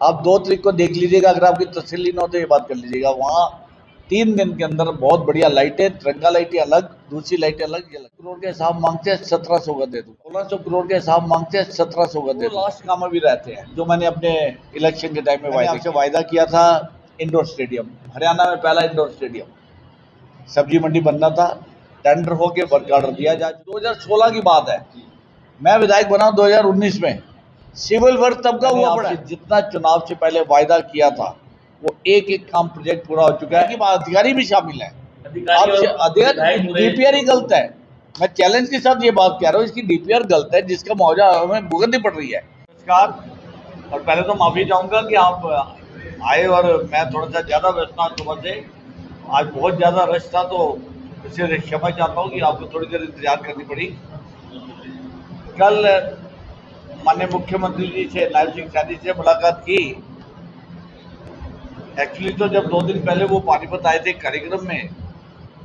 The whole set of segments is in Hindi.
आप 2 तारीख को देख लीजिएगा, अगर आपकी तसल्ली न हो तो ये बात कर लीजिएगा। वहाँ 3 दिन के अंदर बहुत बढ़िया लाइटें, तिरंगा लाइटें अलग, दूसरी लाइटें अलग, ये अलग। करोड़ के हिसाब मांगते हैं, 1700 का दे दूं। 1600 करोड़ के हिसाब मांगते हैं, 1700 का दे दूं। लास्ट काम अभी रहते हैं जो मैंने अपने इलेक्शन के टाइम में वायदा किया था। इंडोर स्टेडियम, हरियाणा में पहला इंडोर स्टेडियम, सब्जी मंडी बनना था, टेंडर होके वर्क ऑर्डर दिया जा। 2016 की बात है, मैं विधायक बना 2019 में, सिविल वर्क तब का हुआ पड़ा। जितना चुनाव से पहले वायदा किया था वो एक एक काम प्रोजेक्ट पूरा हो चुका है। अधिकारी भी शामिल है, डीपीआर ही गलत है। मैं चैलेंज के साथ ये बात कह रहा हूँ, इसकी डीपीआर गलत है, जिसका मुआवजा हमें भुगतनी पड़ रही है। नमस्कार, और पहले तो माफी चाहूंगा कि आप आए और मैं थोड़ा सा ज्यादा व्यस्त था सुबह से, आज बहुत ज्यादा रश था, तो इससे क्षमा चाहता हूँ कि आपको थोड़ी देर इंतजार करनी पड़ी। कल माननीय मुख्यमंत्री जी से, नायब सिंह सैनी से मुलाकात की। एक्चुअली तो जब 2 दिन पहले वो पानीपत आए थे कार्यक्रम में,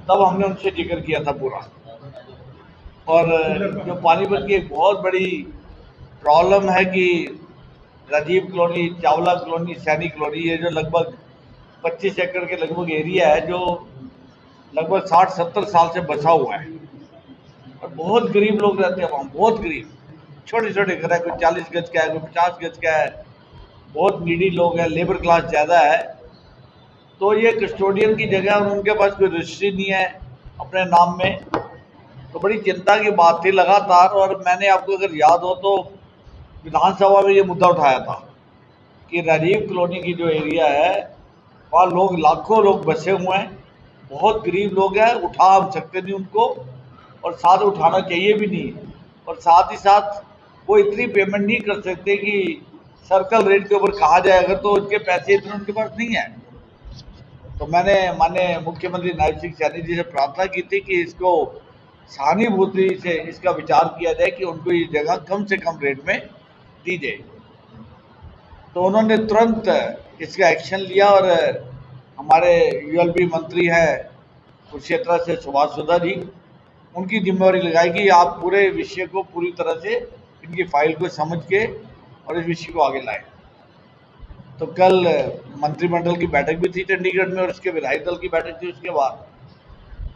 तब हमने उनसे जिक्र किया था पूरा। और जो पानीपत की एक बहुत बड़ी प्रॉब्लम है कि Rajiv colony, Chawla colony, Saini colony, ये जो लगभग 25 एकड़ के लगभग एरिया है, जो लगभग 60-70 साल से बसा हुआ है, और बहुत गरीब लोग रहते हैं वहाँ, बहुत गरीब, छोटे छोटे घर है, कोई 40 गज का है, कोई 50 गज का है, बहुत नीडी लोग हैं, लेबर क्लास ज़्यादा है। तो ये कस्टोडियन की जगह और उनके पास कोई रजिस्ट्री नहीं है अपने नाम में, तो बड़ी चिंता की बात थी लगातार। और मैंने, आपको अगर याद हो तो, विधानसभा में ये मुद्दा उठाया था कि राजीव कॉलोनी की जो एरिया है वहाँ लोग, लाखों लोग बसे हुए हैं, बहुत गरीब लोग हैं, उठा हम सकते नहीं उनको, और साथ उठाना चाहिए भी नहीं, और साथ ही साथ वो इतनी पेमेंट नहीं कर सकते कि सर्कल रेट के ऊपर कहा जाए, अगर तो उनके पैसे इतने उनके पास नहीं है। तो मैंने माननीय मुख्यमंत्री नायब सिंह सैनी जी से प्रार्थना की थी कि इसको सहानुभूति से इसका विचार किया जाए कि उनको ये जगह कम से कम रेट में दी जाए। तो उन्होंने तुरंत इसका एक्शन लिया, और हमारे यूएलबी मंत्री हैं कुरुक्षेत्र से सुभाष सुधा जी, उनकी जिम्मेवारी लगाई कि आप पूरे विषय को पूरी तरह से, इनकी फाइल को समझ के और इस विषय को आगे लाएं। तो कल मंत्रिमंडल की बैठक भी थी चंडीगढ़ में, और उसके विधायक दल की बैठक थी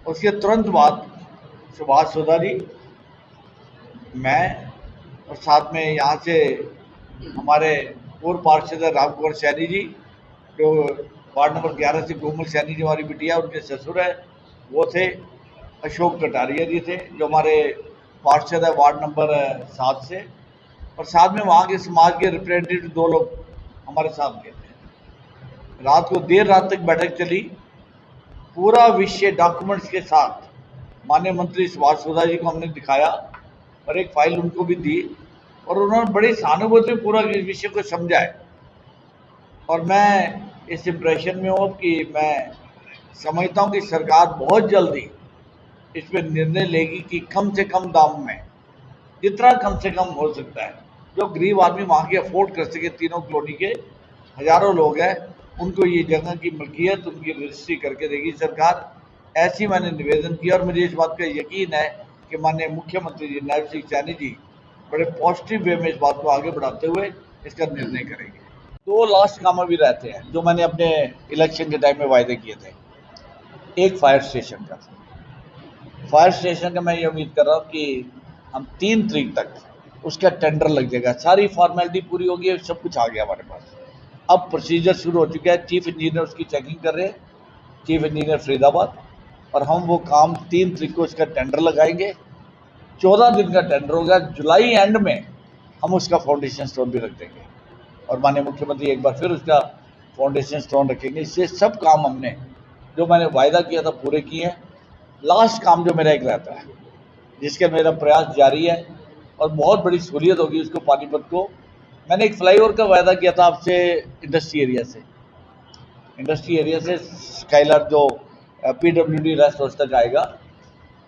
उसके तुरंत बाद सुभाष सुधा जी, मैं, और साथ में यहाँ से हमारे पूर्व पार्षद राम कुमार सैनी जी, जो वार्ड नंबर 11 से कोमल सैनी जी हमारी बिटिया, उनके ससुर है वो थे, अशोक कटारिया जी थे जो हमारे पार्षद है वार्ड नंबर 7 से, और साथ में वहाँ के समाज के रिप्रेजेंटेटिव 2 लोग हमारे साथ गए थे। रात को देर रात तक बैठक चली, पूरा विषय डॉक्यूमेंट्स के साथ माननीय मंत्री सुभाष सुधा जी को हमने दिखाया, और एक फाइल उनको भी दी, और उन्होंने बड़ी सहानुभूति पूरा इस विषय को समझा है। और मैं इस इम्प्रेशन में हूँ कि मैं समझता हूँ कि सरकार बहुत जल्दी इस पर निर्णय लेगी कि कम से कम दाम में, जितना कम से कम हो सकता है, जो गरीब आदमी वहाँ के अफोर्ड कर सके, तीनों कॉलोनी के हजारों लोग हैं, उनको ये जगह की मलकियत, उनकी रजिस्ट्री करके देगी सरकार। ऐसी मैंने निवेदन किया, और मुझे इस बात का यकीन है कि माननीय मुख्यमंत्री जी नायब सिंह सैनी जी बड़े पॉजिटिव वे में इस बात को आगे बढ़ाते हुए इसका निर्णय करेंगे। 2 लास्ट काम अभी रहते हैं जो मैंने अपने इलेक्शन के टाइम में वायदे किए थे। एक फायर स्टेशन का, फायर स्टेशन का मैं ये उम्मीद कर रहा हूँ कि हम 3 तारीख तक उसका टेंडर लग जाएगा, सारी फॉर्मेलिटी पूरी होगी, सब कुछ आ गया हमारे पास। अब प्रोसीजर शुरू हो चुका है, चीफ इंजीनियर उसकी चेकिंग कर रहे हैं, चीफ इंजीनियर फरीदाबाद, और हम वो काम 3 तारीख को इसका टेंडर लगाएंगे। 14 दिन का टेंडर होगा, जुलाई एंड में हम उसका फाउंडेशन स्टोन भी रख देंगे, और माननीय मुख्यमंत्री एक बार फिर उसका फाउंडेशन स्टोन रखेंगे। इससे सब काम हमने जो मैंने वायदा किया था पूरे किए हैं। लास्ट काम जो मेरा एक रहता है, जिसके मेरा प्रयास जारी है, और बहुत बड़ी सहूलियत होगी उसको, पानीपत को। मैंने एक फ्लाईओवर का वायदा किया था आपसे, इंडस्ट्री एरिया से स्काईलाइट जो PWD रेस्ट हाउस तक आएगा,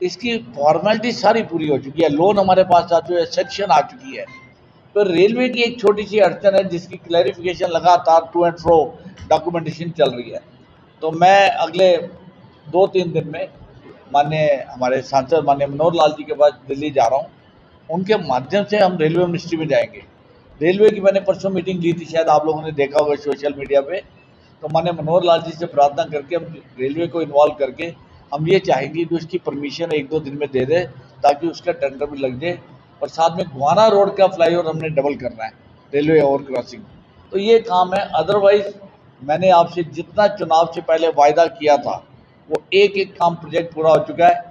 इसकी फॉर्मेलिटी सारी पूरी हो चुकी है, लोन हमारे पास आ चुका है, सेक्शन आ चुकी है। तो रेलवे की एक छोटी सी अड़चन है, जिसकी क्लैरिफिकेशन लगातार टू एंड फ्रो डॉक्यूमेंटेशन चल रही है। तो मैं अगले 2-3 दिन में माननीय हमारे सांसद माननीय मनोहर लाल जी के पास दिल्ली जा रहा हूँ, उनके माध्यम से हम रेलवे मिनिस्ट्री में जाएंगे, रेलवे की मैंने परसों मीटिंग ली थी, शायद आप लोगों ने देखा होगा सोशल मीडिया पे। तो मैंने मनोहर लाल जी से प्रार्थना करके हम रेलवे को इन्वॉल्व करके हम ये चाहेंगे कि उसकी परमिशन 1-2 दिन में दे दे, ताकि उसका टेंडर भी लग जाए। और साथ में गोहाना रोड का फ्लाईओवर हमने डबल करना है, रेलवे ओवर क्रॉसिंग। तो ये काम है। अदरवाइज मैंने आपसे जितना चुनाव से पहले वायदा किया था वो एक एक काम प्रोजेक्ट पूरा हो चुका है।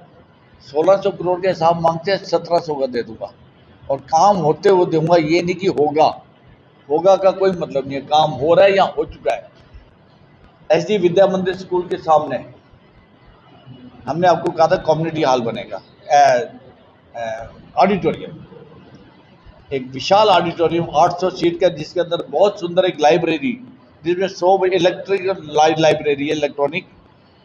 1600 करोड़ के हिसाब मांगते हैं, 1700 का दे दूंगा और काम होते हुए दूंगा। ये नहीं कि होगा का कोई मतलब नहीं है, काम हो रहा है या हो चुका है। एसडी विद्या मंदिर स्कूल के सामने हमने आपको कहा था कम्युनिटी हॉल बनेगा, ऑडिटोरियम, एक विशाल ऑडिटोरियम 800 सीट का, जिसके अंदर बहुत सुंदर एक लाइब्रेरी, जिसमें 100 इलेक्ट्रिकल लाइब्रेरी है, इलेक्ट्रॉनिक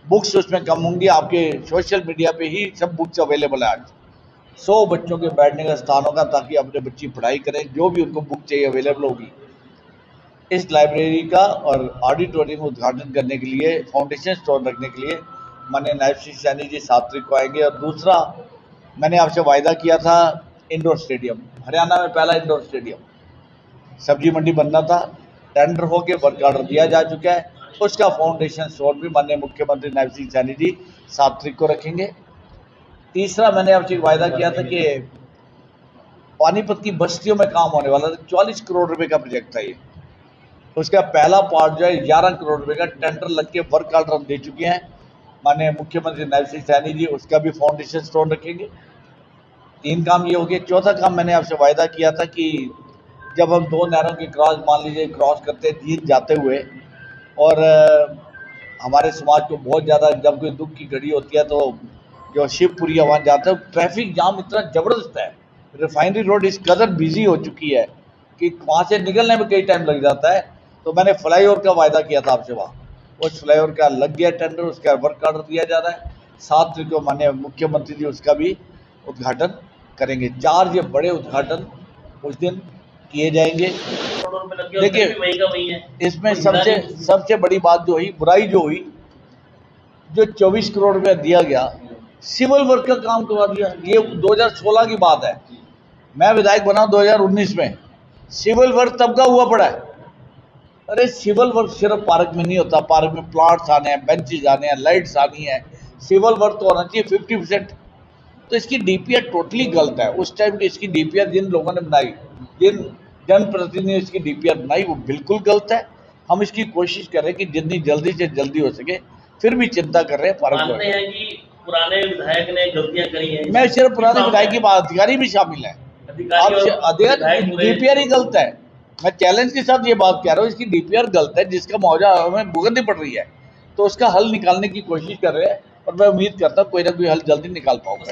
बुक्स उसमें कम होंगी। आपके सोशल मीडिया पे ही सब बुक्स अवेलेबल है आज। 100 बच्चों के बैठने का स्थान होगा, ताकि अपने बच्ची पढ़ाई करें, जो भी उनको बुक चाहिए अवेलेबल होगी। इस लाइब्रेरी का और ऑडिटोरियम का उद्घाटन करने के लिए, फाउंडेशन स्टोन रखने के लिए माननीय नायब श्री सैनी जी 7 तारीख को आएंगे। और दूसरा, मैंने आपसे वायदा किया था इंडोर स्टेडियम, हरियाणा में पहला इंडोर स्टेडियम, सब्जी मंडी बनना था, टेंडर हो के वर्क ऑर्डर दिया जा चुका है। उसका फाउंडेशन स्टोन भी माननीय मुख्यमंत्री नायब श्री सैनी जी 7 तारीख को रखेंगे। तीसरा, मैंने आपसे वायदा किया था कि पानीपत की बस्तियों में काम होने वाला था, 44 करोड़ रुपए का प्रोजेक्ट था ये। उसका पहला पार्ट जो है 11 करोड़ रुपए का टेंडर लग के वर्क ऑर्डर हम दे चुके हैं माननीय मुख्यमंत्री नायब सिंह सैनी जी, उसका भी फाउंडेशन स्टोन रखेंगे। 3 काम ये हो गए। चौथा काम मैंने आपसे वायदा किया था कि जब हम 2 नहरों की क्रॉस, मान लीजिए क्रॉस करते जीत जाते हुए, और हमारे समाज को बहुत ज़्यादा जब कोई दुख की घड़ी होती है तो जो शिवपुरी वहाँ जाते हैं, ट्रैफिक जाम इतना ज़बरदस्त है, रिफाइनरी रोड इस कदर बिजी हो चुकी है कि वहाँ से निकलने में कई टाइम लग जाता है। तो मैंने फ्लाईओवर का वायदा किया था आपसे, वहाँ उस फ्लाईओवर का लग गया टेंडर, उसका वर्क ऑर्डर दिया जा रहा है। 7 तारीख को माननीय मुख्यमंत्री जी उसका भी उद्घाटन करेंगे। 4 ये बड़े उद्घाटन उस दिन किए जाएंगे। देखिए, इसमें सबसे बड़ी बात जो हुई, बुराई जो हुई, जो 24 करोड़ रुपया दिया गया, सिविल वर्क का काम करवा दिया। ये 2016 की बात है, मैं विधायक बना 2019 में। सिविल वर्क तब का हुआ पड़ा है। अरे सिविल वर्क सिर्फ पार्क में नहीं होता, पार्क में प्लांट्स आने हैं, बेंचेज आने हैं, लाइट्स आनी है, सिविल वर्क तो होना चाहिए 50%। तो इसकी डीपीआर टोटली गलत है। उस टाइम की इसकी डीपीआर जिन लोगों ने बनाई, जिन जनप्रतिनिधि ने इसकी डीपीआर बनाई, वो बिल्कुल गलत है। हम इसकी कोशिश कर रहे हैं कि जितनी जल्दी से जल्दी हो सके, फिर भी चिंता कर रहे हैं पार्क को। पुराने विधायक ने गलतियां करी हैं। मैं सिर्फ पुराने विधायक की बात, अधिकारी भी शामिल है, डीपीआर ही गलत है। मैं चैलेंज के साथ ये बात कह रहा हूँ, इसकी डीपीआर गलत है, जिसका मुआवजा हमें भुगतनी पड़ रही है। तो उसका हल निकालने की कोशिश कर रहे हैं और मैं उम्मीद करता हूँ कोई ना कोई हल जल्दी निकाल पाऊंगा।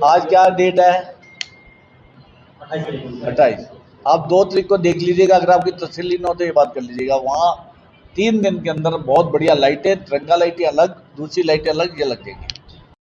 आज क्या डेट है? 28। आप 2 तारीख को देख लीजिएगा, अगर आपकी तसल्ली न हो तो ये बात कर लीजिएगा। वहाँ 3 दिन के अंदर बहुत बढ़िया लाइटें, तिरंगा लाइटें अलग, दूसरी लाइटें अलग, ये लग जाएंगी।